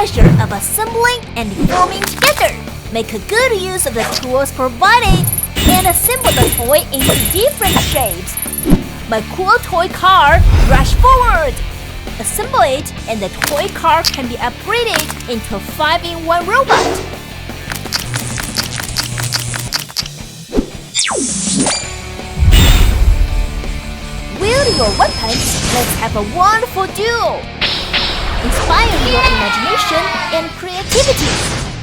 pleasure of assembling and forming together. Make a good use of the tools provided and assemble the toy into different shapes. My cool toy car, rush forward! Assemble it and the toy car can be upgraded into a 5-in-1 robot. Wield your weapons, let's have a wonderful duel! Inspire your imagination and creativity.